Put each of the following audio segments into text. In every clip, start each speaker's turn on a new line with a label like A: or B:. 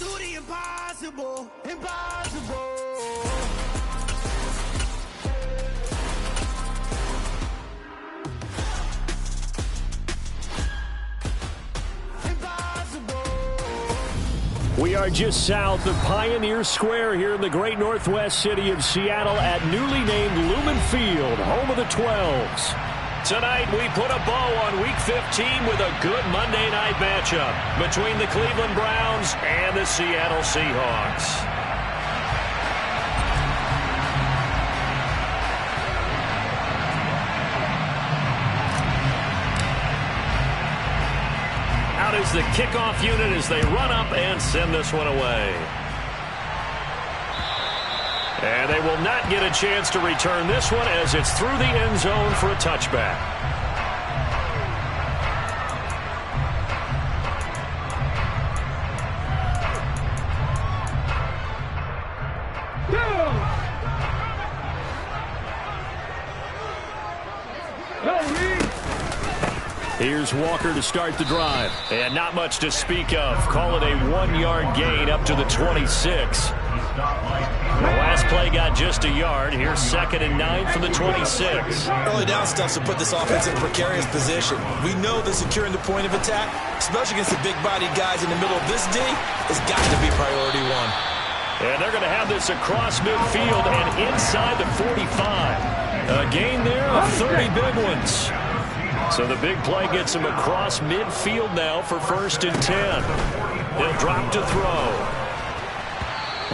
A: do the impossible, impossible.
B: We are just south of Pioneer Square here in the great northwest city of Seattle at newly named Lumen Field, home of the 12s. Tonight we put a bow on Week 15 with a good Monday night matchup between the Cleveland Browns and the Seattle Seahawks. Out is the kickoff unit as they run up and send this one away. And they will not get a chance to return this one as it's through the end zone for a touchback. Here's Walker to start the drive. And not much to speak of. Call it a 1-yard gain up to the 26. The last play got just a yard. Here's 2nd and 9 from the 26.
C: Early down stuff to put this offense in a precarious position. We know that securing the point of attack, especially against the big-bodied guys in the middle of this D, has got to be priority one.
B: And they're going to have this across midfield and inside the 45. A gain there of 30 big ones. So the big play gets him across midfield now for 1st and 10. He'll drop to throw.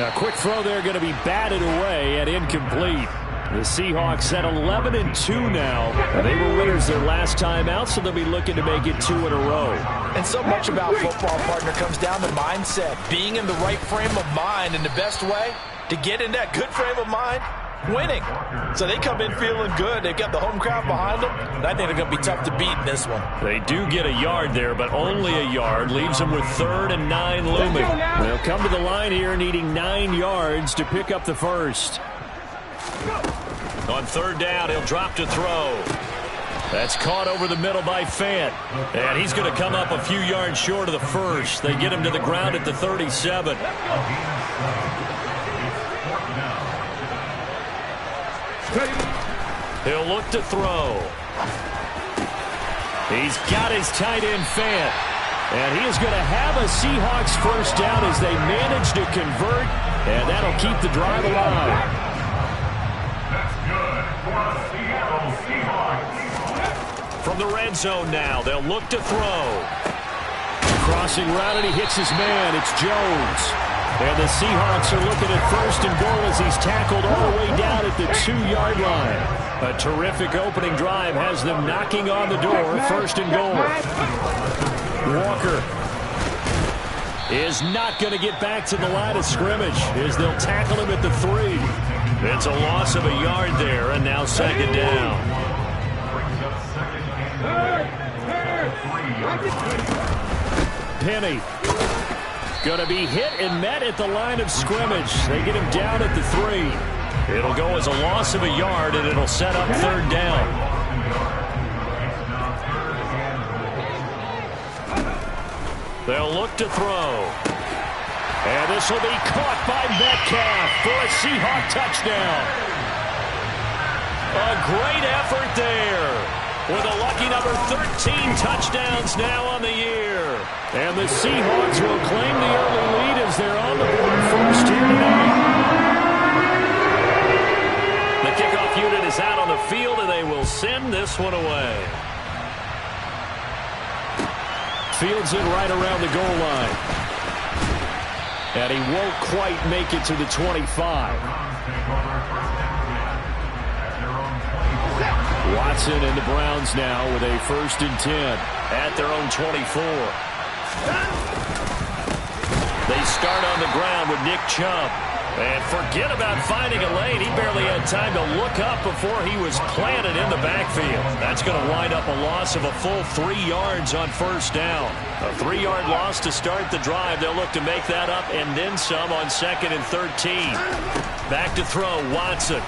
B: A quick throw there going to be batted away and incomplete. The Seahawks at 11-2 now. They were winners their last time out, so they'll be looking to make it 2 in a row.
C: And so much about football, partner, comes down to mindset. Being in the right frame of mind, and the best way to get in that good frame of mind, winning. So they come in feeling good. They've got the home crowd behind them. And I think they're going to be tough to beat in this one.
B: They do get a yard there, but only a yard. Leaves them with 3rd and 9 looming. They'll come to the line here needing 9 yards to pick up the first. On 3rd down, he'll drop to throw. That's caught over the middle by Fant. And he's going to come up a few yards short of the first. They get him to the ground at the 37. He'll look to throw. He's got his tight end Fant. And he is going to have a Seahawks first down as they manage to convert. And that'll keep the drive alive.
D: That's good for the Seattle Seahawks.
B: From the red zone now, they'll look to throw. Crossing route, and he hits his man. It's Jones. And the Seahawks are looking at 1st and goal as he's tackled all the way down at the 2-yard line. A terrific opening drive has them knocking on the door. 1st and goal. Walker is not going to get back to the line of scrimmage as they'll tackle him at the 3. It's a loss of a yard there, and now 2nd down. Penny going to be hit and met at the line of scrimmage. They get him down at the 3. It'll go as a loss of a yard, and it'll set up 3rd down. They'll look to throw. And this will be caught by Metcalf for a Seahawk touchdown. A great effort there. With a lucky number 13 touchdowns now on the year. And the Seahawks will claim the early lead as they're on the board first here tonight. The kickoff unit is out on the field, and they will send this one away. Fields it right around the goal line. And he won't quite make it to the 25. Watson and the Browns now with a 1st and 10 at their own 24. They start on the ground with Nick Chubb. And forget about finding a lane. He barely had time to look up before he was planted in the backfield. That's going to wind up a loss of a full 3 yards on 1st down. A 3-yard loss to start the drive. They'll look to make that up and then some on 2nd and 13. Back to throw, Watson.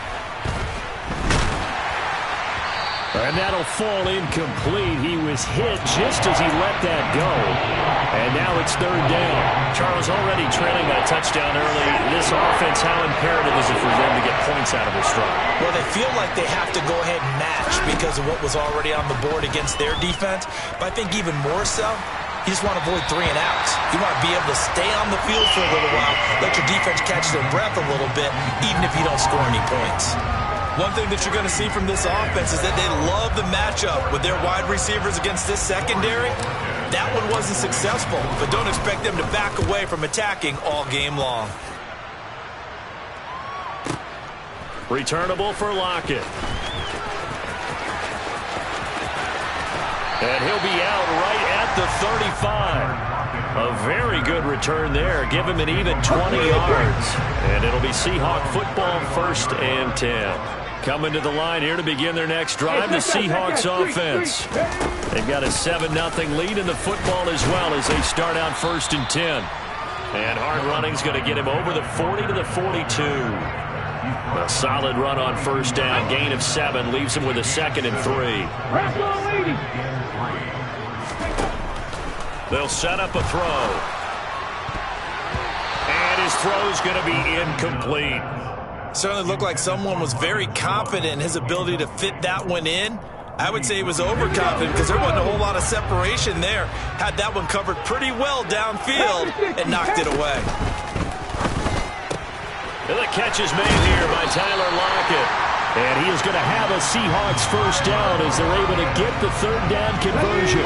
B: And that'll fall incomplete. He was hit just as he let that go. And now it's third down.
C: Charles, already trailing by a touchdown early. This offense, how imperative is it for them to get points out of this drive?
E: Well, they feel like they have to go ahead and match because of what was already on the board against their defense. But I think even more so, you just want to avoid 3 and outs. You want to be able to stay on the field for a little while, let your defense catch their breath a little bit, even if you don't score any points.
C: One thing that you're going to see from this offense is that they love the matchup with their wide receivers against this secondary. That one wasn't successful, but don't expect them to back away from attacking all game long.
B: Returnable for Lockett. And he'll be out right at the 35. A very good return there. Give him an even 20 yards. And it'll be Seahawk football, 1st and 10. Coming to the line here to begin their next drive, the Seahawks offense. They've got a 7-0 lead in the football as well as they start out 1st and 10. And hard running's going to get him over the 40 to the 42. A solid run on 1st down. Gain of 7 leaves him with a 2nd and 3. They'll set up a throw. And his throw's going to be incomplete.
C: Certainly looked like someone was very confident in his ability to fit that one in. I would say he was overconfident because there wasn't a whole lot of separation there. Had that one covered pretty well downfield and knocked it away.
B: And the catch is made here by Tyler Lockett. And he is going to have a Seahawks 1st down as they're able to get the 3rd down conversion.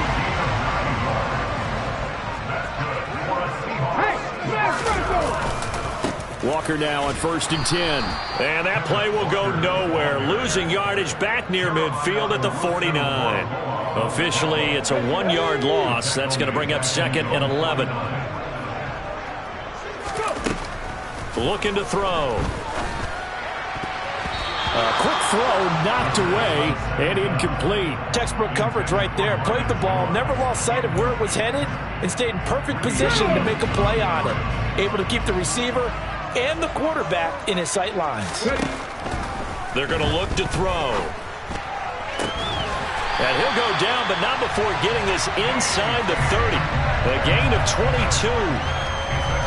B: Walker now on 1st and 10. And that play will go nowhere. Losing yardage back near midfield at the 49. Officially, it's a 1-yard loss. That's going to bring up 2nd and 11. Looking to throw. A quick throw knocked away and incomplete.
E: Textbook coverage right there. Played the ball, never lost sight of where it was headed, and stayed in perfect position to make a play on it. Able to keep the receiver and the quarterback in his sight lines.
B: They're going to look to throw. And he'll go down, but not before getting this inside the 30. A gain of 22.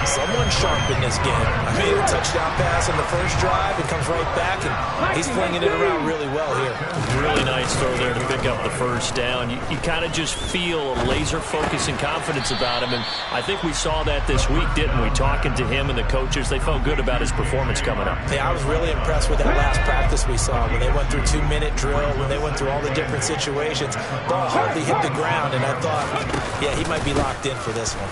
E: Someone sharp in this game. Made a touchdown pass on the first drive and comes right back, and he's flinging it around really well here.
B: Really nice throw there to pick up the 1st down. You kind of just feel a laser focus and confidence about him, and I think we saw that this week, didn't we? Talking to him and the coaches, they felt good about his performance coming up.
E: Yeah, I was really impressed with that last practice we saw when they went through 2-minute drill, when they went through all the different situations. Ball hardly hit the ground, and I thought, yeah, he might be locked in for this one.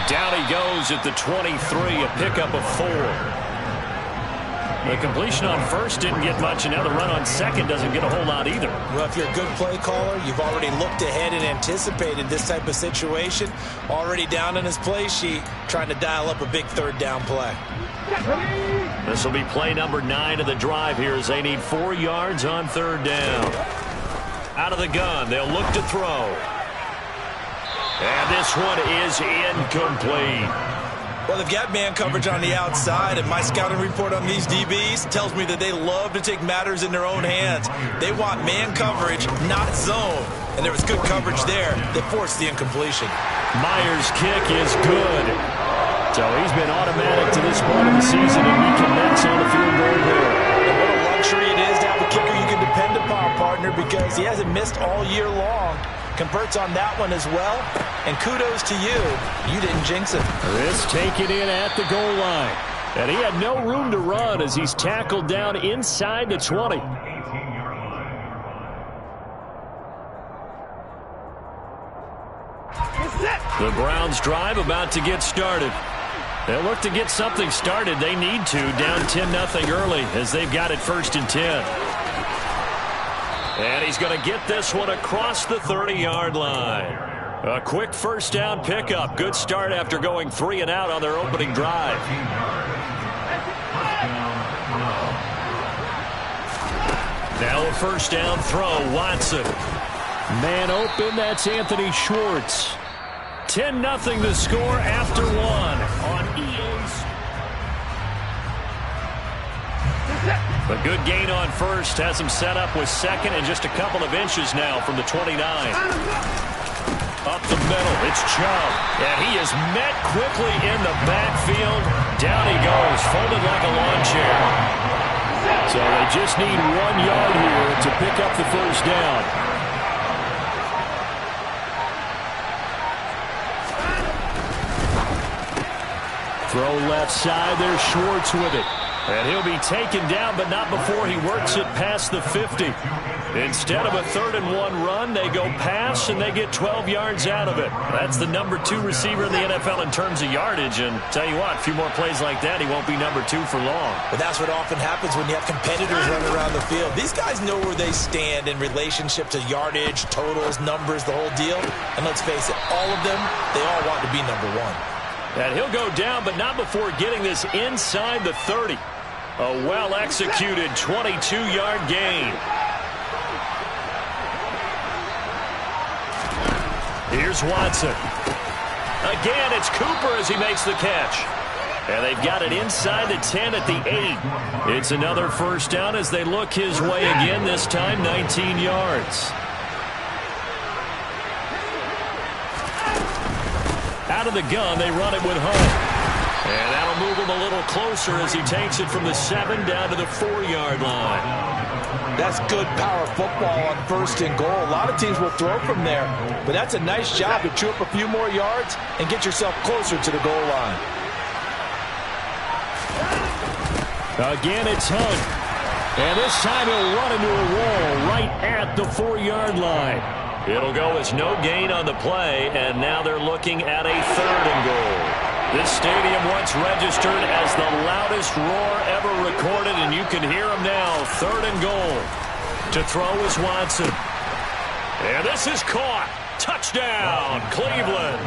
B: Down he goes at the 23, a pickup of 4. The completion on 1st didn't get much, and now the run on 2nd doesn't get a whole lot either.
E: Well, if you're a good play caller, you've already looked ahead and anticipated this type of situation. Already down on his play sheet, trying to dial up a big 3rd down play.
B: This will be play number 9 of the drive here as they need 4 yards on 3rd down. Out of the gun, they'll look to throw. And this one is incomplete.
C: Well, they've got man coverage on the outside, and my scouting report on these DBs tells me that they love to take matters in their own hands. They want man coverage, not zone. And there was good coverage there that forced the incompletion.
B: Myers' kick is good. So he's been automatic to this part of the season, and he connects on the field goal there.
E: And what a luxury it is to have a kicker you can depend upon, partner, because he hasn't missed all year long. Converts on that one as well. And kudos to you. You didn't jinx it.
B: This taken in at the goal line. And he had no room to run as he's tackled down inside the 20. The Browns drive about to get started. They'll look to get something started. They need to. Down 10-0 early as they've got it 1st and 10. And he's going to get this one across the 30-yard line. A quick 1st down pickup. Good start after going 3 and out on their opening drive. Now a 1st down throw. Watson. Man open. That's Anthony Schwartz. 10-0 the score after 1 on EA's. A good gain on first has him set up with second and just a couple of inches now from the 29. Up the middle, it's Chubb. And he is met quickly in the backfield. Down he goes, folded like a lawn chair. So they just need 1 yard here to pick up the first down. Throw left side, there's Schwartz with it. And he'll be taken down, but not before he works it past the 50. Instead of a 3rd-and-1 run, they go pass, and they get 12 yards out of it. That's the number 2 receiver in the NFL in terms of yardage. And tell you what, a few more plays like that, he won't be number 2 for long.
E: But that's what often happens when you have competitors running around the field. These guys know where they stand in relationship to yardage, totals, numbers, the whole deal. And let's face it, all of them, they all want to be number 1.
B: And he'll go down, but not before getting this inside the 30. A well-executed 22-yard gain. Here's Watson. Again, it's Cooper as he makes the catch. And they've got it inside the 10 at the 8. It's another first down as they look his way again, this time 19 yards. Out of the gun, they run it with Hunt. And that'll move him a little closer as he takes it from the 7 down to the 4-yard line.
E: That's good power football on 1st and goal. A lot of teams will throw from there, but that's a nice job to chew up a few more yards and get yourself closer to the goal line.
B: Again, it's Hunt. And this time he'll run into a wall right at the 4-yard line. It'll go as no gain on the play, and now they're looking at a 3rd and goal. This stadium once registered as the loudest roar ever recorded, and you can hear him now. 3rd and goal. To throw is Watson. And this is caught. Touchdown, Cleveland.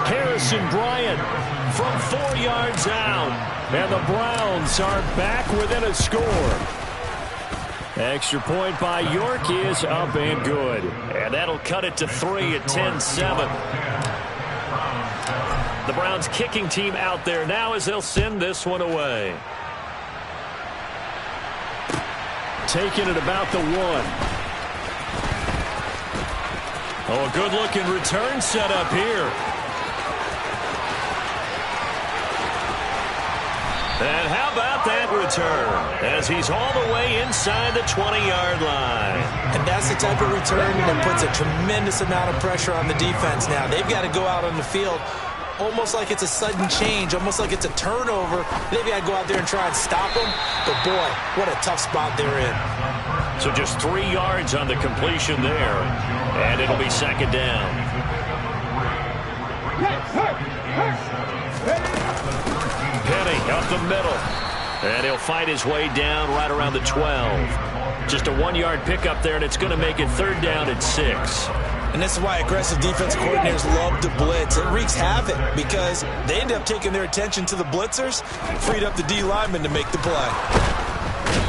B: Harrison Bryant from 4 yards out. And the Browns are back within a score. Extra point by York is up and good. And that'll cut it to 3 at 10-7. The Browns kicking team out there now as they'll send this one away. Taking it about the 1. Oh, a good-looking return set up here. And how about that return as he's all the way inside the 20-yard line.
E: And that's the type of return that puts a tremendous amount of pressure on the defense now. They've got to go out on the field almost like it's a sudden change, almost like it's a turnover. They've got to go out there and try and stop them. But, boy, what a tough spot they're in.
B: So just 3 yards on the completion there. And it'll be 2nd down. Penny up the middle. And he'll fight his way down right around the 12. Just a 1-yard pickup there, and it's going to make it 3rd down at 6.
E: And this is why aggressive defense coordinators love to blitz. It wreaks havoc because they end up taking their attention to the blitzers, freed up the D lineman to make the play.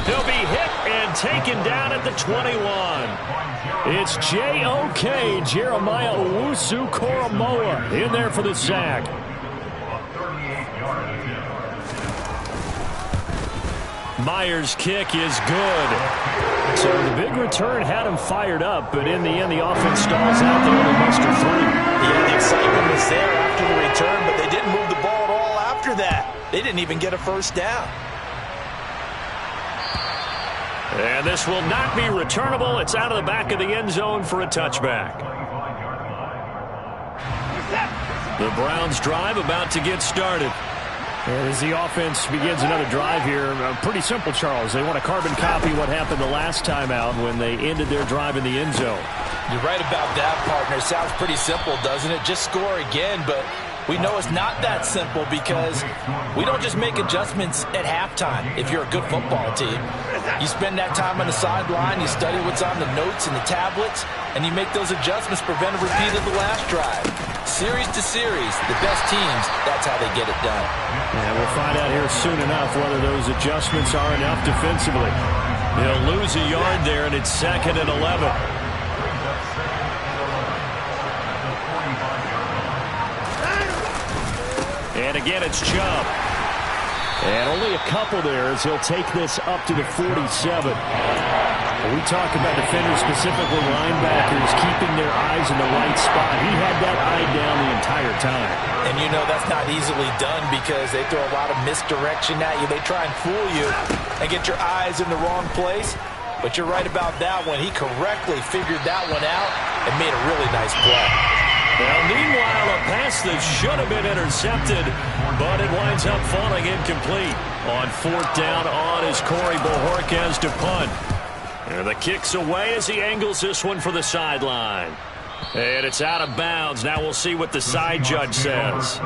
B: He'll be hit and taken down at the 21. It's J.O.K. Jeremiah Owusu-Koramoah in there for the sack. Myers' kick is good. So the big return had him fired up, but in the end, the offense stalls out there to muster 3.
E: Yeah, the excitement was there after the return, but they didn't move the ball at all after that. They didn't even get a first down.
B: And this will not be returnable. It's out of the back of the end zone for a touchback. The Browns drive about to get started.
F: And as the offense begins another drive here, pretty simple, Charles. They want to carbon copy what happened the last time out when they ended their drive in the end zone.
E: You're right about that, partner. Sounds pretty simple, doesn't it? Just score again, but we know it's not that simple because we don't just make adjustments at halftime if you're a good football team. You spend that time on the sideline, you study what's on the notes and the tablets, and you make those adjustments, prevent a repeat of the last drive. Series to series, the best teams, that's how they get it done.
F: And we'll find out here soon enough whether those adjustments are enough defensively.
B: They'll lose a yard there, and it's 2nd and 11. And again, it's Chubb.
F: And only a couple there as he'll take this up to the 47. We talk about defenders, specifically linebackers, keeping their eyes in the right spot. He had that eye down the entire time.
E: And you know that's not easily done because they throw a lot of misdirection at you. They try and fool you and get your eyes in the wrong place. But you're right about that one. He correctly figured that one out and made a really nice play.
B: Well, meanwhile, a pass that should have been intercepted, but it winds up falling incomplete. On fourth down on is Corey Bojorquez to punt. And the kick's away as he angles this one for the sideline. And it's out of bounds. Now we'll see what the side judge says.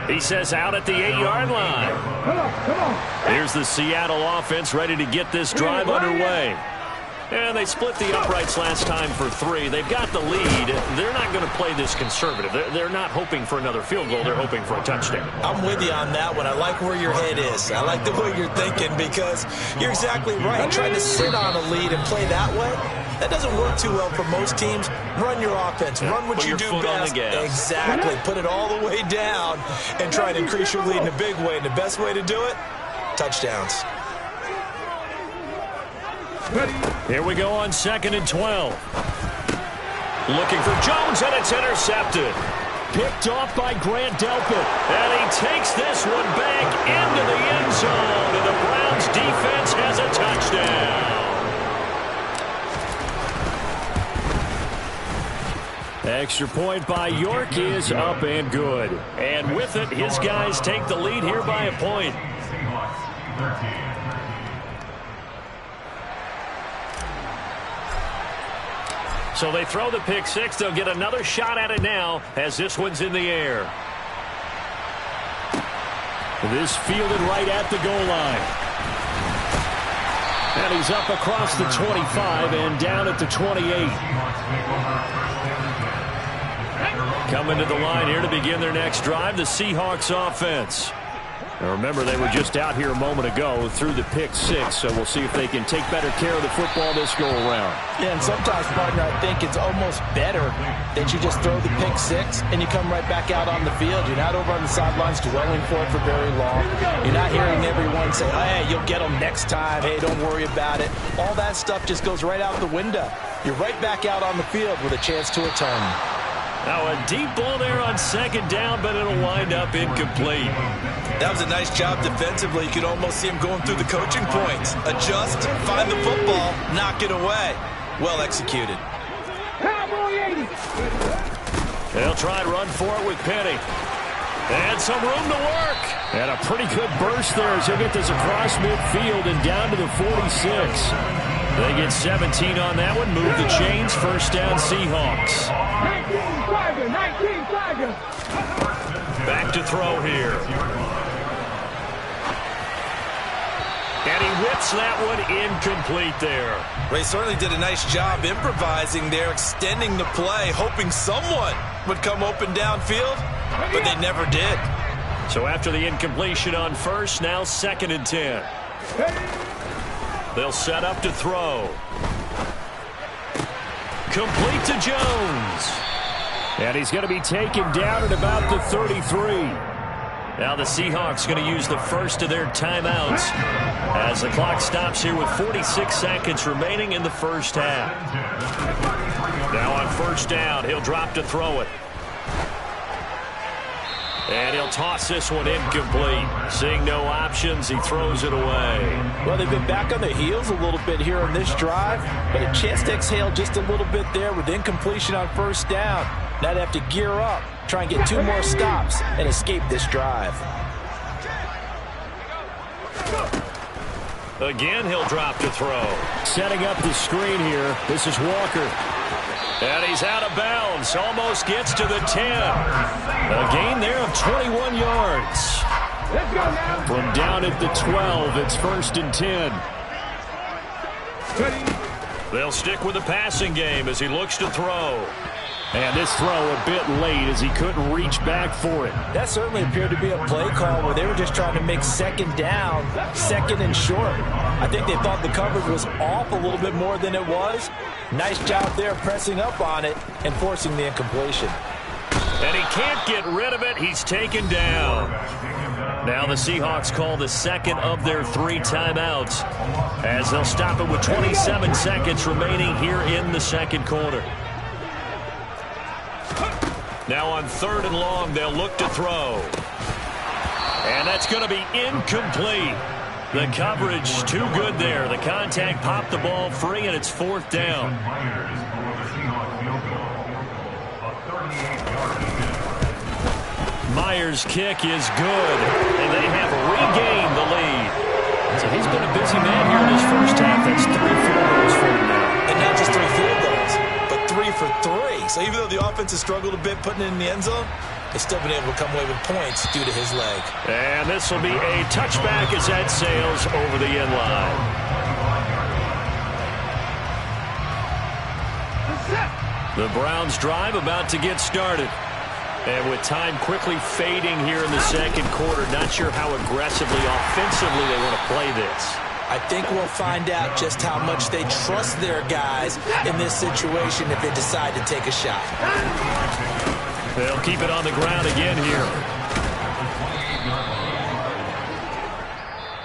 B: He says out at the 8-yard line. Here's the Seattle offense ready to get this drive underway. And they split the uprights last time for 3. They've got the lead. They're not going to play this conservative. They're not hoping for another field goal. They're hoping for a touchdown.
E: I'm with you on that one. I like where your head is. I like the way you're thinking because you're exactly right. Trying to sit on a lead and play that way, that doesn't work too well for most teams. Run your offense. Run what you do best. Exactly. Put it all the way down and try and increase your lead in a big way. And the best way to do it, touchdowns.
B: Here we go on 2nd and 12. Looking for Jones, and it's intercepted.
F: Picked off by Grant Delpit.
B: And he takes this one back into the end zone, and the Browns defense has a touchdown.
F: Extra point by York is up and good.
B: And with it, his guys take the lead here by a point. So they throw the pick six. They'll get another shot at it now as this one's in the air.
F: This fielded right at the goal line. And he's up across the 25 and down at the 28. Coming to the line here to begin their next drive, the Seahawks offense. Now remember, they were just out here a moment ago through the pick six, so we'll see if they can take better care of the football this go-around.
E: Yeah, and sometimes, partner, I think it's almost better that you just throw the pick six and you come right back out on the field. You're not over on the sidelines dwelling for it for very long. You're not hearing everyone say, oh, hey, you'll get them next time. Hey, don't worry about it. All that stuff just goes right out the window. You're right back out on the field with a chance to atone.
B: Now a deep ball there on 2nd down, but it'll wind up incomplete.
E: That was a nice job defensively. You could almost see him going through the coaching points. Adjust, find the football, knock it away. Well executed.
B: They'll try and run for it with Penny. And some room to work.
F: And a pretty good burst there as he'll get this across midfield and down to the 46.
B: They get 17 on that one. Move the chains. First down, Seahawks.
A: 19
B: Back to throw here. And he whips that one incomplete there.
E: Ray certainly did a nice job improvising there, extending the play, hoping someone would come open downfield, but they never did.
B: So after the incompletion on first, now 2nd and 10. They'll set up to throw. Complete to Jones.
F: And he's going to be taken down at about the 33.
B: Now the Seahawks going to use the first of their timeouts as the clock stops here with 46 seconds remaining in the first half. Now on first down, he'll drop to throw it. And he'll toss this one incomplete. Seeing no options, he throws it away.
E: Well, they've been back on their heels a little bit here on this drive, but a chance to exhale just a little bit there with incompletion on first down. Now they have to gear up, try and get 2 more stops, and escape this drive.
B: Again, he'll drop to throw.
F: Setting up the screen here. This is Walker.
B: And he's out of bounds. Almost gets to the 10. A gain there of 21 yards.
F: From down at the 12, it's 1st and 10.
B: They'll stick with the passing game as he looks to throw.
F: And this throw a bit late as he couldn't reach back for it.
E: That certainly appeared to be a play call where they were just trying to make 2nd down, 2nd and short. I think they thought the coverage was off a little bit more than it was. Nice job there pressing up on it and forcing the incompletion.
B: And he can't get rid of it. He's taken down. Now the Seahawks call the second of their 3 timeouts as they'll stop it with 27 seconds remaining here in the second quarter. Now on 3rd and long, they'll look to throw. And that's going to be incomplete. The coverage too good there. The contact popped the ball free, and it's 4th down. Myers' kick is good, and they have regained the lead. So he's been a busy man here in his first half. That's 3 field goals for him now.
E: And not just 3 field goals, but 3 for 3. So even though the offense has struggled a bit putting it in the end zone, they've still been able to come away with points due to his leg.
B: And this will be a touchback as that sails over the end line. The Browns drive about to get started. And with time quickly fading here in the second quarter, not sure how aggressively, offensively they want to play this.
E: I think we'll find out just how much they trust their guys in this situation if they decide to take a shot.
B: They'll keep it on the ground again here.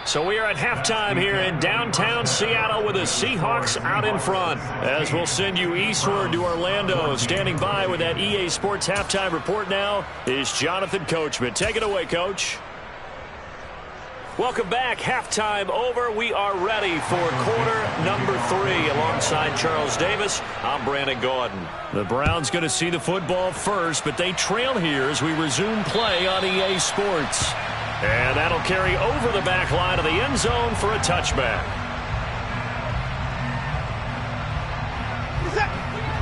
B: So we are at halftime here in downtown Seattle with the Seahawks out in front. As we'll send you eastward to Orlando. Standing by with that EA Sports halftime report now is Jonathan Coachman. Take it away, Coach. Welcome back. Halftime over. We are ready for quarter number 3. Alongside Charles Davis, I'm Brandon Gaudin. The Browns going to see the football first, but they trail here as we resume play on EA Sports. And that'll carry over the back line of the end zone for a touchback.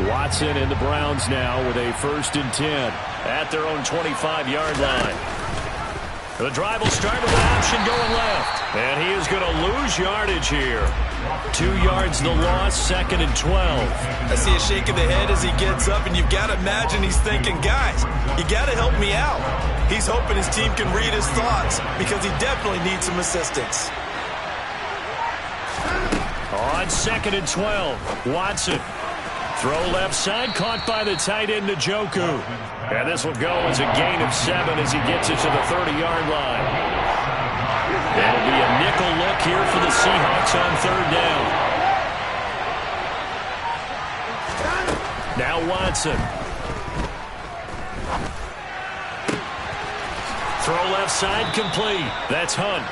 B: Watson and the Browns now with a 1st and 10 at their own 25-yard line. The drive will start with an option going left. And he is going to lose yardage here. 2 yards the loss, 2nd and 12.
E: I see a shake of the head as he gets up, and you've got to imagine he's thinking, guys, you got to help me out. He's hoping his team can read his thoughts because he definitely needs some assistance.
B: On 2nd and 12, Watson. Throw left side, caught by the tight end Njoku. And this will go as a gain of 7 as he gets it to the 30-yard line. That'll be a nickel look here for the Seahawks on 3rd down. Now Watson. Throw left side complete. That's Hunt.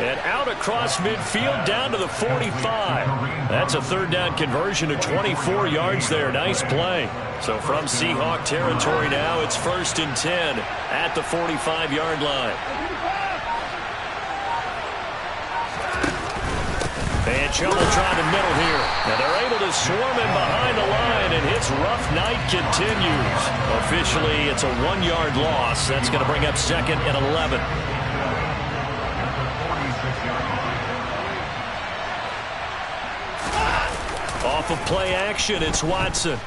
B: And out across midfield down to the 45. That's a 3rd down conversion of 24 yards there. Nice play. So from Seahawk territory now, it's 1st and 10 at the 45-yard line. And trouble trying the middle here. And they're able to swarm him behind the line, and his rough night continues. Officially, it's a 1-yard loss. That's going to bring up 2nd and 11. Off of play action, it's Watson.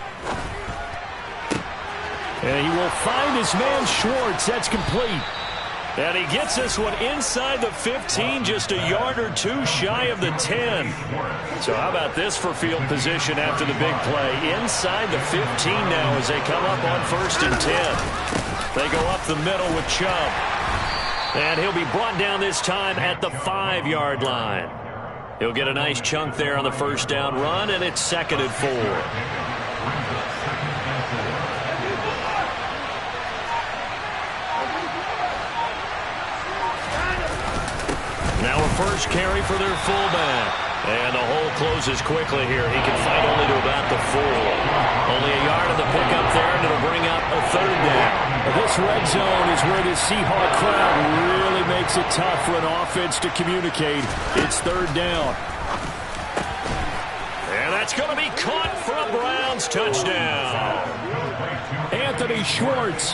B: And he will find his man Schwartz. That's complete. And he gets this one inside the 15, just a yard or 2 shy of the 10. So how about this for field position after the big play? Inside the 15 now as they come up on 1st and 10. They go up the middle with Chubb. And he'll be brought down this time at the 5-yard line. He'll get a nice chunk there on the 1st down run, and it's 2nd and 4. Now a first carry for their fullback. And the hole closes quickly here. He can fight only to about the 4. Only a yard on the pickup there, and it'll bring up a 3rd down.
F: This red zone is where the Seahawk crowd really makes it tough for an offense to communicate. It's 3rd down.
B: And that's going to be caught for a Browns touchdown.
F: Anthony Schwartz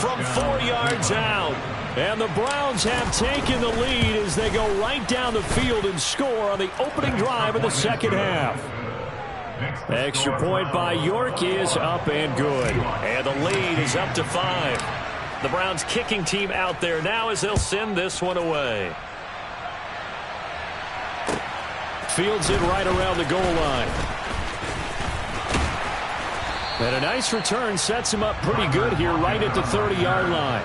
B: from 4 yards out.
F: And the Browns have taken the lead as they go right down the field and score on the opening drive of the second half. Extra point by York is up and good.
B: And the lead is up to 5. The Browns kicking team out there now as they'll send this one away.
F: Fields it right around the goal line.
B: And a nice return sets him up pretty good here right at the 30-yard line.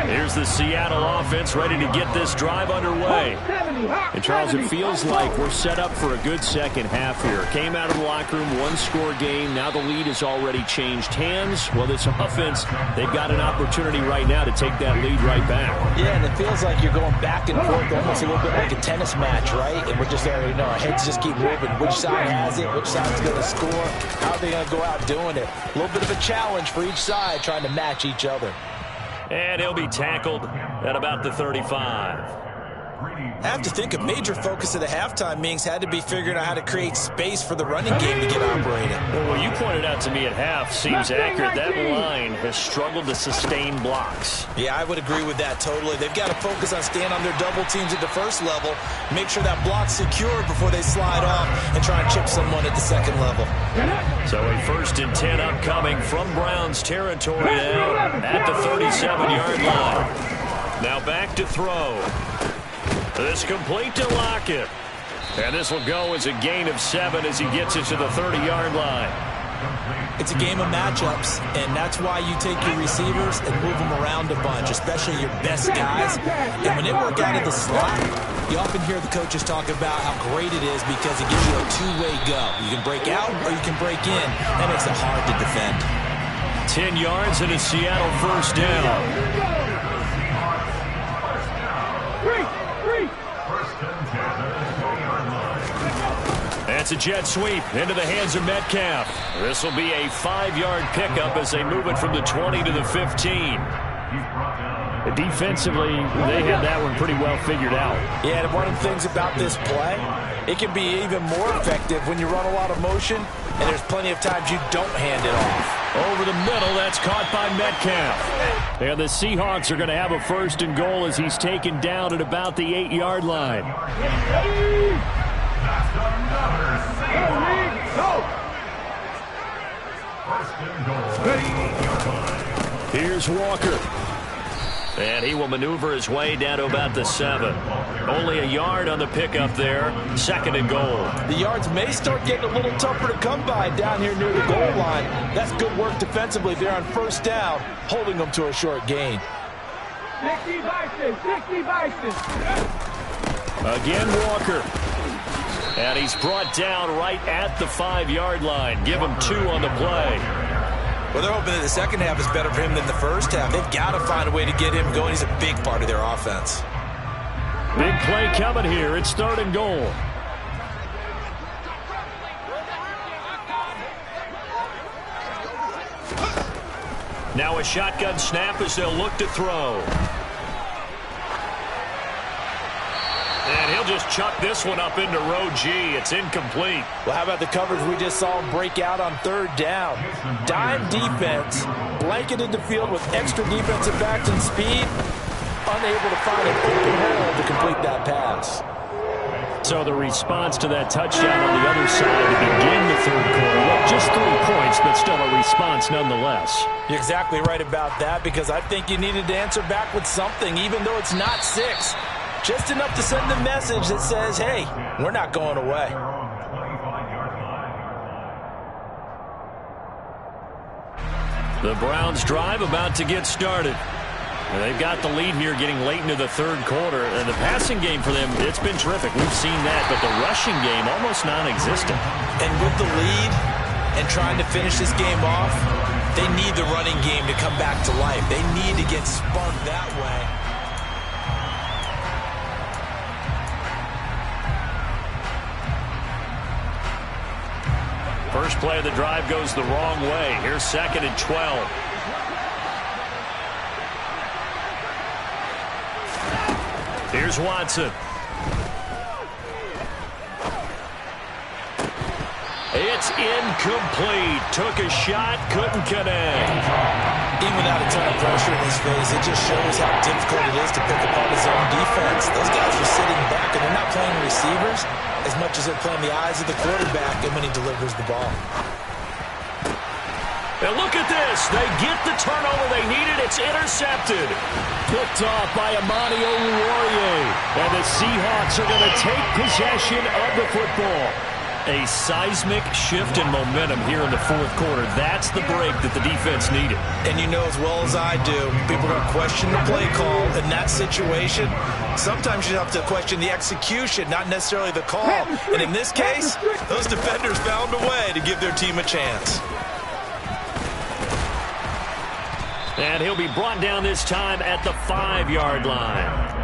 B: Here's the Seattle offense ready to get this drive underway. And, Charles, it feels like we're set up for a good second half here. Came out of the locker room, one-score game. Now the lead has already changed hands. Well, this offense, they've got an opportunity right now to take that lead right back.
E: Yeah, and it feels like you're going back and forth almost a little bit like a tennis match, right? And we're just already know our heads just keep moving. Which side has it? Which side's going to score? How are they going to go out doing it? A little bit of a challenge for each side trying to match each other.
B: And he'll be tackled at about the 35.
E: I have to think a major focus of the halftime meetings had to be figuring out how to create space for the running game to get operated.
B: Well, you pointed out to me at half seems accurate. That line has struggled to sustain blocks.
E: Yeah, I would agree with that totally. They've got to focus on staying on their double teams at the first level, make sure that block's secure before they slide off and try and chip someone at the second level.
B: So a 1st and 10 upcoming from Browns territory now at the 37-yard line. Now back to throw. This complete to Lockett. And this will go as a gain of 7 as he gets it to the 30-yard line.
E: It's a game of matchups, and that's why you take your receivers and move them around a bunch, especially your best guys. And when they work out of the slot, you often hear the coaches talk about how great it is because it gives you a two-way go. You can break out or you can break in. That makes it hard to defend.
B: 10 yards and a Seattle first down. That's a jet sweep into the hands of Metcalf. This will be a 5-yard pickup as they move it from the 20 to the 15. Defensively, they had that one pretty well figured out.
E: Yeah, and one of the things about this play, it can be even more effective when you run a lot of motion, and there's plenty of times you don't hand it off.
B: Over the middle, that's caught by Metcalf. And the Seahawks are going to have a 1st and goal as he's taken down at about the 8-yard line.
D: That's another Seahawks. First and goal.
B: Here's Walker. And he will maneuver his way down to about the 7. Only a yard on the pickup there. 2nd and goal.
E: The yards may start getting a little tougher to come by down here near the goal line. That's good work defensively there on 1st down, holding them to a short gain.
A: 60 Bison.
B: Again, Walker. And he's brought down right at the 5-yard line. Give him 2 on the play.
E: Well, they're hoping that the second half is better for him than the first half. They've got to find a way to get him going. He's a big part of their offense.
B: Big play coming here. It's 3rd and goal. Now a shotgun snap as they'll look to throw. And he'll just chuck this one up into row G. It's incomplete.
E: Well, how about the coverage we just saw him break out on 3rd down? Dime defense, blanketed the field with extra defensive backs and speed, unable to find an open hole to complete that pass.
B: So the response to that touchdown on the other side to begin the 3rd quarter. Well, just 3 points, but still a response nonetheless.
E: You're exactly right about that because I think you needed to answer back with something, even though it's not 6. Just enough to send the message that says, hey, we're not going away.
B: The Browns drive about to get started. And they've got the lead here getting late into the 3rd quarter. And the passing game for them, it's been terrific. We've seen that, but the rushing game almost non-existent.
E: And with the lead and trying to finish this game off, they need the running game to come back to life. They need to get sparked that way.
B: First play of the drive goes the wrong way. Here's 2nd and 12. Here's Watson. It's incomplete. Took a shot, couldn't connect.
E: Even without a ton of pressure in his face, it just shows how difficult it is to pick apart his own defense. Those guys are sitting back, and they're not playing receivers as much as they're playing the eyes of the quarterback and when he delivers the ball.
B: And look at this. They get the turnover they needed. It's intercepted. Picked off by Amani Oluwarie. And the Seahawks are going to take possession of the football.
F: A seismic shift in momentum here in the fourth quarter. That's the break that the defense needed.
C: And you know as well as I do, people are going to question the play call in that situation. Sometimes you have to question the execution, not necessarily the call. And in this case, those defenders found a way to give their team a chance.
F: And he'll be brought down this time at the 5-yard line.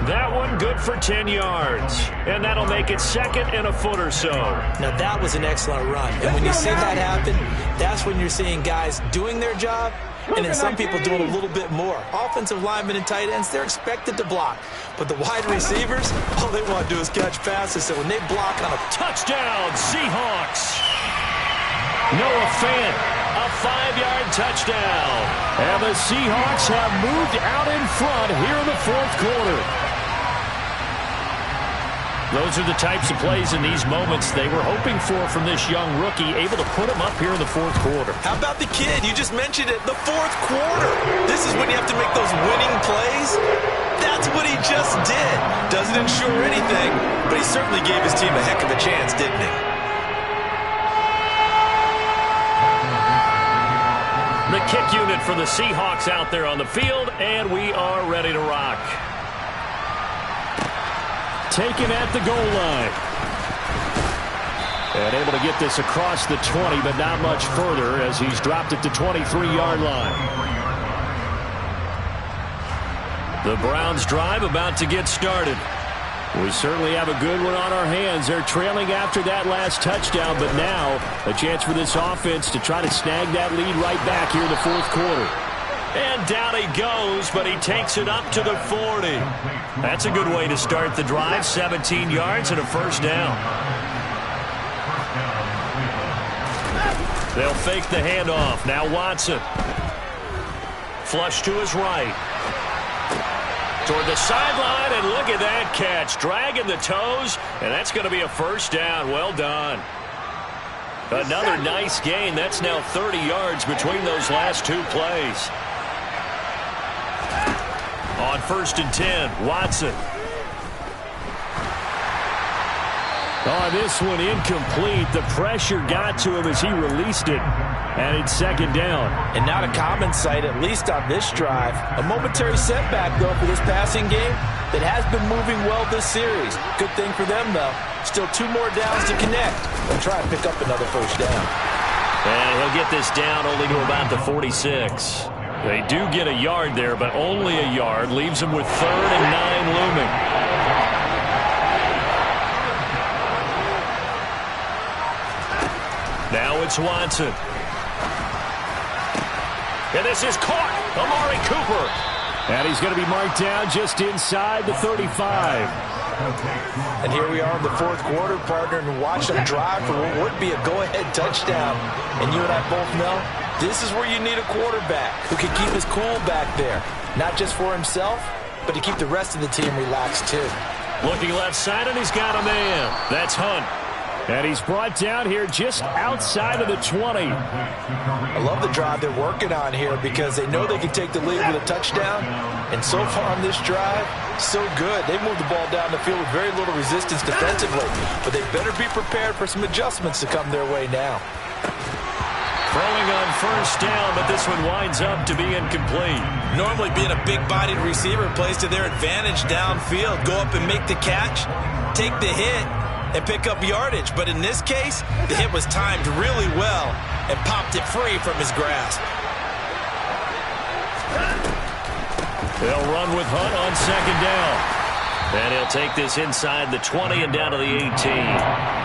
F: That one good for 10 yards. And that'll make it second and a foot or so.
E: Now, that was an excellent run. And when you see that happen, that's when you're seeing guys doing their job, and then some people doing a little bit more. Offensive linemen and tight ends, they're expected to block. But the wide receivers, all they want to do is catch passes. So when they block on a
F: touchdown, Seahawks. Noah Fant, a 5-yard touchdown. And the Seahawks have moved out in front here in the fourth quarter. Those are the types of plays in these moments they were hoping for from this young rookie, able to put him up here in the fourth quarter.
C: How about the kid? You just mentioned it, the fourth quarter. This is when you have to make those winning plays. That's what he just did. Doesn't ensure anything, but he certainly gave his team a heck of a chance, didn't he?
F: The kick unit for the Seahawks out there on the field, and we are ready to rock. Taken at the goal line. And able to get this across the 20, but not much further as he's dropped it to 23-yard line. The Browns drive about to get started. We certainly have a good one on our hands. They're trailing after that last touchdown, but now a chance for this offense to try to snag that lead right back here in the fourth quarter. And down he goes, but he takes it up to the 40. That's a good way to start the drive. 17 yards and a first down. They'll fake the handoff. Now Watson. Flush to his right. Toward the sideline, and look at that catch. Dragging the toes, and that's going to be a first down. Well done. Another nice gain. That's now 30 yards between those last two plays. On 1st and 10, Watson. Oh, this one incomplete. The pressure got to him as he released it. And it's second down.
C: And not a common sight, at least on this drive. A momentary setback, though, for this passing game that has been moving well this series. Good thing for them, though. Still 2 more downs to connect. They'll try and pick up another first down.
F: And he'll get this down only to about the 46. They do get a yard there, but only a yard. Leaves them with 3rd and 9 looming. Now it's Watson. And this is caught. Amari Cooper. And he's going to be marked down just inside the 35.
C: And here we are in the fourth quarter, partner, and watch them drive for what would be a go-ahead touchdown. And you and I both know this is where you need a quarterback who can keep his cool back there. Not just for himself, but to keep the rest of the team relaxed too.
F: Looking left side, and he's got a man. That's Hunt. And he's brought down here just outside of the 20.
C: I love the drive they're working on here because they know they can take the lead with a touchdown. And so far on this drive, so good. They moved the ball down the field with very little resistance defensively. But they better be prepared for some adjustments to come their way now.
F: Throwing on 1st down, but this one winds up to be incomplete.
C: Normally being a big-bodied receiver plays to their advantage downfield. Go up and make the catch, take the hit, and pick up yardage. But in this case, the hit was timed really well and popped it free from his grasp.
F: They'll run with Hunt on 2nd down. And he'll take this inside the 20 and down to the 18.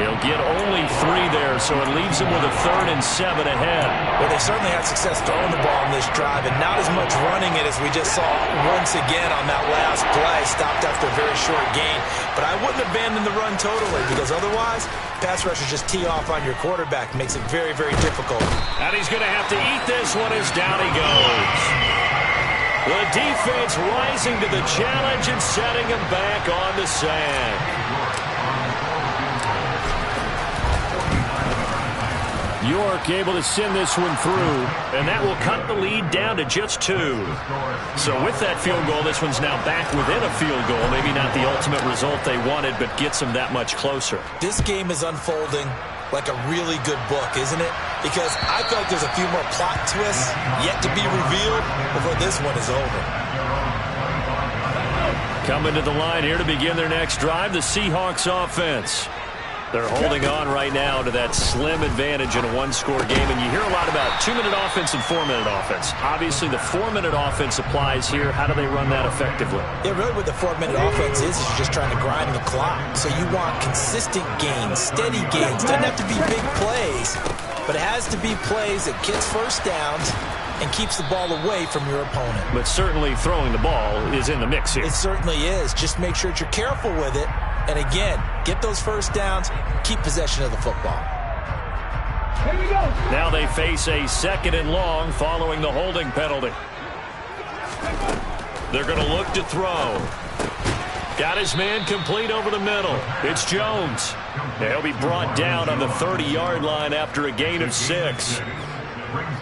F: He'll get only 3 there, so it leaves him with a 3rd and 7 ahead.
C: Well, they certainly had success throwing the ball on this drive, and not as much running it as we just saw once again on that last play. Stopped after a very short gain. But I wouldn't abandon the run totally, because otherwise, pass rushers just tee off on your quarterback. Makes it very, very difficult.
F: And he's going to have to eat this one as down he goes. The defense rising to the challenge and setting him back on the sand.
B: York able to send this one through, and that will cut the lead down to just 2. So with that field goal, this one's now back within a field goal. Maybe not the ultimate result they wanted, but gets them that much closer.
E: This game is unfolding like a really good book, isn't it? Because I feel like there's a few more plot twists yet to be revealed before this one is over.
B: Coming to the line here to begin their next drive, the Seahawks offense. They're holding on right now to that slim advantage in a one-score game, and you hear a lot about 2-minute offense and 4-minute offense. Obviously, the 4-minute offense applies here. How do they run that effectively?
E: Yeah, really what the 4-minute offense is you're just trying to grind the clock. So you want consistent gains, steady gains. Doesn't have to be big plays, but it has to be plays that gets first downs and keeps the ball away from your opponent.
B: But certainly throwing the ball is in the mix here.
E: It certainly is. Just make sure that you're careful with it. And again, get those first downs, keep possession of the football.
A: Here we go.
B: Now they face a 2nd and long following the holding penalty. They're going to look to throw. Got his man complete over the middle. It's Jones. He'll be brought down on the 30-yard line after a gain of 6.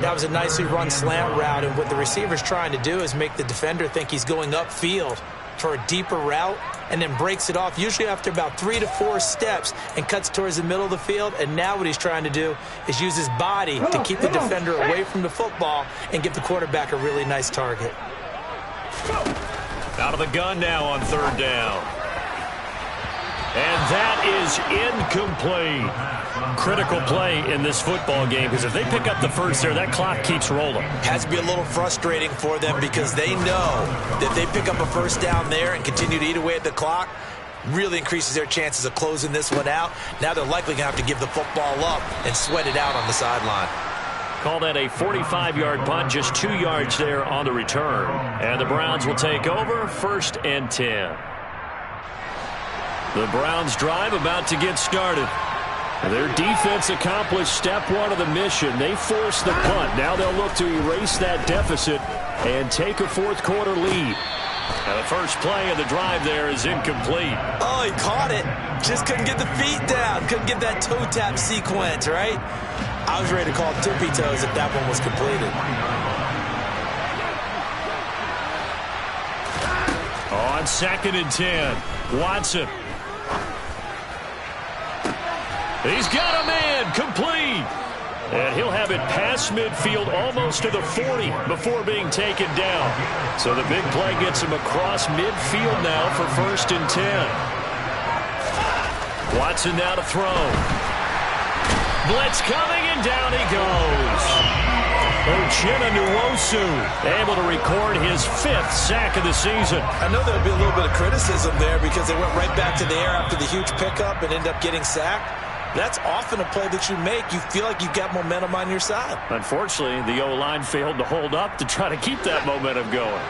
E: That was a nicely run slant route, and what the receiver's trying to do is make the defender think he's going upfield for a deeper route, and then breaks it off, usually after about 3 to 4 steps, and cuts towards the middle of the field. And now what he's trying to do is use his body to keep the defender away from the football and give the quarterback a really nice target.
B: Out of the gun now on 3rd down. And that is incomplete. Critical play in this football game, because if they pick up the first there, that clock keeps rolling.
E: Has to be a little frustrating for them because they know that they pick up a first down there and continue to eat away at the clock, really increases their chances of closing this one out. Now they're likely going to have to give the football up and sweat it out on the sideline.
B: Call that a 45-yard punt, just 2 yards there on the return. And the Browns will take over, 1st and 10. The Browns drive about to get started. Their defense accomplished step 1 of the mission. They forced the punt. Now they'll look to erase that deficit and take a 4th quarter lead. And the first play of the drive there is incomplete.
E: Oh, he caught it. Just couldn't get the feet down. Couldn't get that toe tap sequence, right? I was ready to call tippy toes if that one was completed.
B: On 2nd and 10, Watson. He's got a man complete. And he'll have it past midfield almost to the 40 before being taken down. So the big play gets him across midfield now for 1st and 10. Watson now to throw. Blitz coming, and down he goes. Uchenna Nwosu able to record his 5th sack of the season.
E: I know there'll be a little bit of criticism there because they went right back to the air after the huge pickup and ended up getting sacked. That's often a play that you make. You feel like you've got momentum on your side.
B: Unfortunately, the O-line failed to hold up to try to keep that momentum going.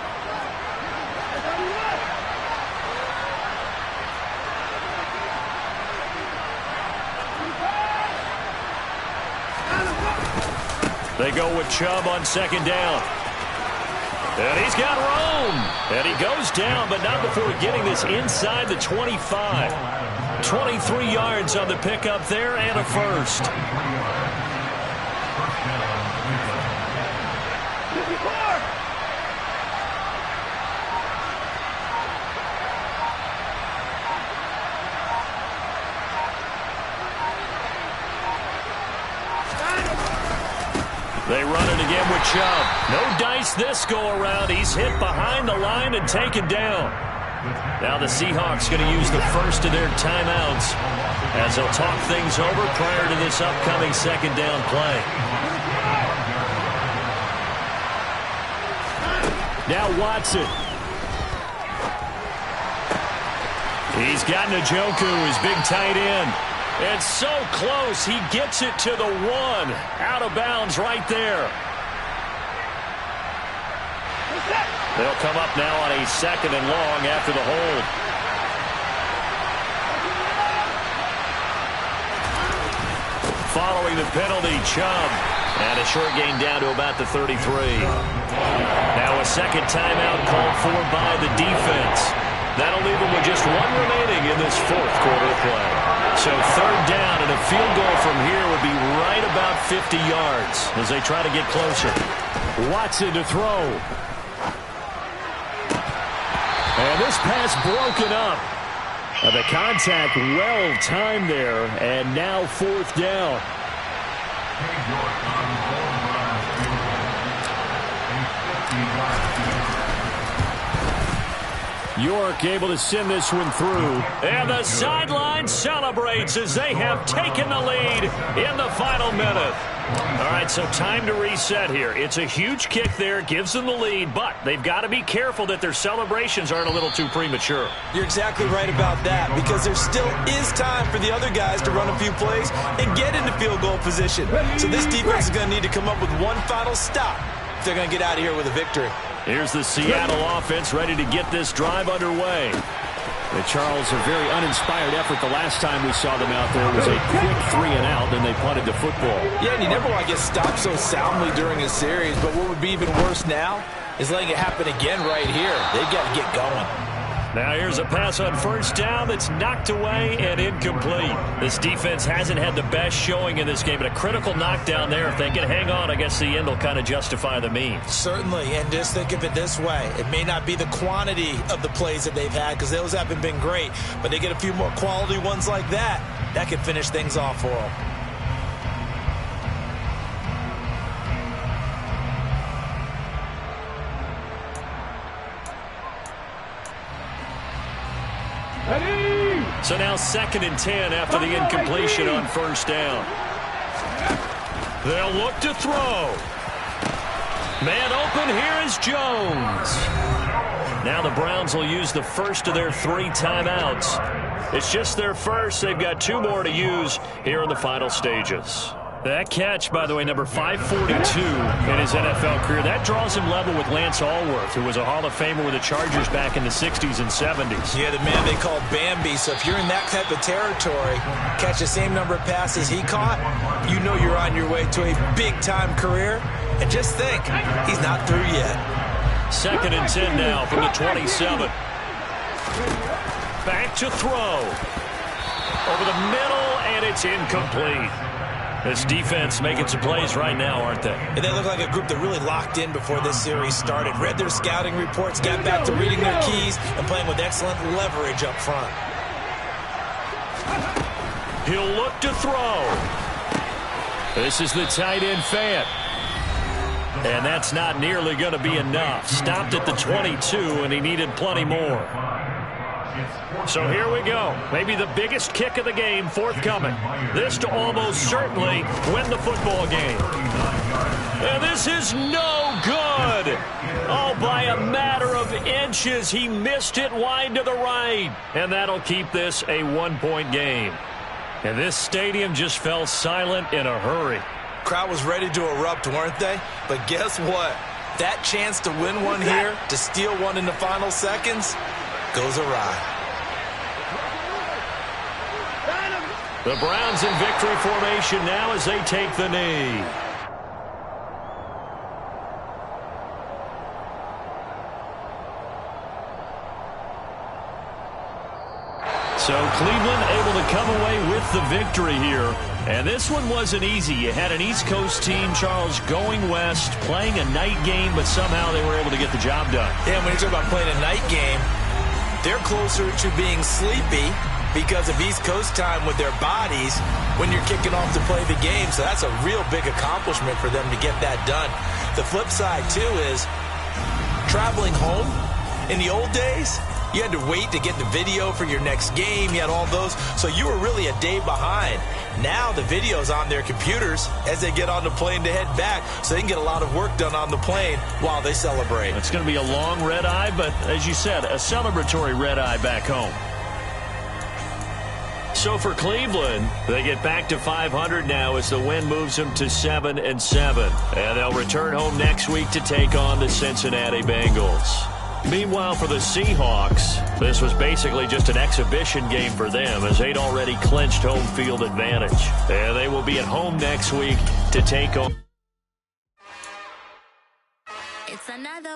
B: They go with Chubb on 2nd down. And he's got room. And he goes down, but not before getting this inside the 25. 23 yards on the pickup there and a 1st. They run it again with Chubb. No dice this go-around. He's hit behind the line and taken down. Now the Seahawks going to use the first of their timeouts as they'll talk things over prior to this upcoming 2nd down play. Now Watson. He's got Njoku, his big tight end. It's so close, he gets it to the 1. Out of bounds right there. They'll come up now on a 2nd and long after the hold. Following the penalty, Chubb. And a short gain down to about the 33. Now a 2nd timeout called for by the defense.
F: That'll leave them with just one remaining in this fourth quarter of play. So third down, and a field goal from here would be right about 50 yards as they try to get closer. Watson to throw. And this pass broken up. The contact well timed there, and now fourth down. York able to send this one through. And the sideline celebrates as they have taken the lead in the final minute. All right, so time to reset here. It's a huge kick there, gives them the lead, but they've got to be careful that their celebrations aren't a little too premature.
E: You're exactly right about that, because there still is time for the other guys to run a few plays and get into field goal position. So this defense is going to need to come up with one final stop if they're going to get out of here with a victory.
F: Here's the Seattle offense ready to get this drive underway. Charles, a very uninspired effort the last time we saw them out there. It was a quick 3-and-out, then they punted the football.
C: Yeah, and you never want to get stopped so soundly during a series, but what would be even worse now is letting it happen again right here. They've got to get going.
F: Now here's a pass on first down that's knocked away and incomplete. This defense hasn't had the best showing in this game, but a critical knockdown there. If they can hang on, I guess the end will kind of justify the means.
E: Certainly, and just think of it this way. It may not be the quantity of the plays that they've had, because those haven't been great, but they get a few more quality ones like that. That can finish things off for them.
F: So now 2nd and 10 after the incompletion on first down. They'll look to throw. Man open, here is Jones. Now the Browns will use the first of their 3 timeouts. It's just their first. They've got 2 more to use here in the final stages. That catch, by the way, number 542 in his NFL career, that draws him level with Lance Allworth, who was a Hall of Famer with the Chargers back in the 60s and 70s.
E: Yeah, the man they call Bambi. So if you're in that type of territory, catch the same number of passes he caught, you know you're on your way to a big-time career. And just think, he's not through yet.
F: 2nd and 10 now from the 27. Back to throw. Over the middle, and it's incomplete. This defense making some plays right now, aren't they?
E: And they look like a group that really locked in before this series started. Read their scouting reports, got back to reading their keys, and playing with excellent leverage up front.
F: He'll look to throw. This is the tight end Fant. And that's not nearly going to be enough. Stopped at the 22, and he needed plenty more. So here we go. Maybe the biggest kick of the game forthcoming. This to almost certainly win the football game. And this is no good. Oh, by a matter of inches. He missed it wide to the right. And that'll keep this a 1-point game. And this stadium just fell silent in a hurry.
E: Crowd was ready to erupt, weren't they? But guess what? That chance to win one here, to steal one in the final seconds, goes awry.
F: The Browns in victory formation now as they take the knee. So Cleveland able to come away with the victory here. And this one wasn't easy. You had an East Coast team, Charles, going west, playing a night game, but somehow they were able to get the job done.
E: Yeah, when you talk about playing a night game, they're closer to being sleepy because of East Coast time with their bodies when you're kicking off to play the game. So that's a real big accomplishment for them to get that done. The flip side, too, is traveling home in the old days, you had to wait to get the video for your next game. You had all those. So you were really a day behind. Now the video's on their computers as they get on the plane to head back, so they can get a lot of work done on the plane while they celebrate.
F: It's going to be a long red eye, but as you said, a celebratory red eye back home. So for Cleveland, they get back to 500 now as the win moves them to 7-7. And they'll return home next week to take on the Cincinnati Bengals. Meanwhile, for the Seahawks, this was basically just an exhibition game for them as they'd already clinched home field advantage. And they will be at home next week to take on.
G: It's another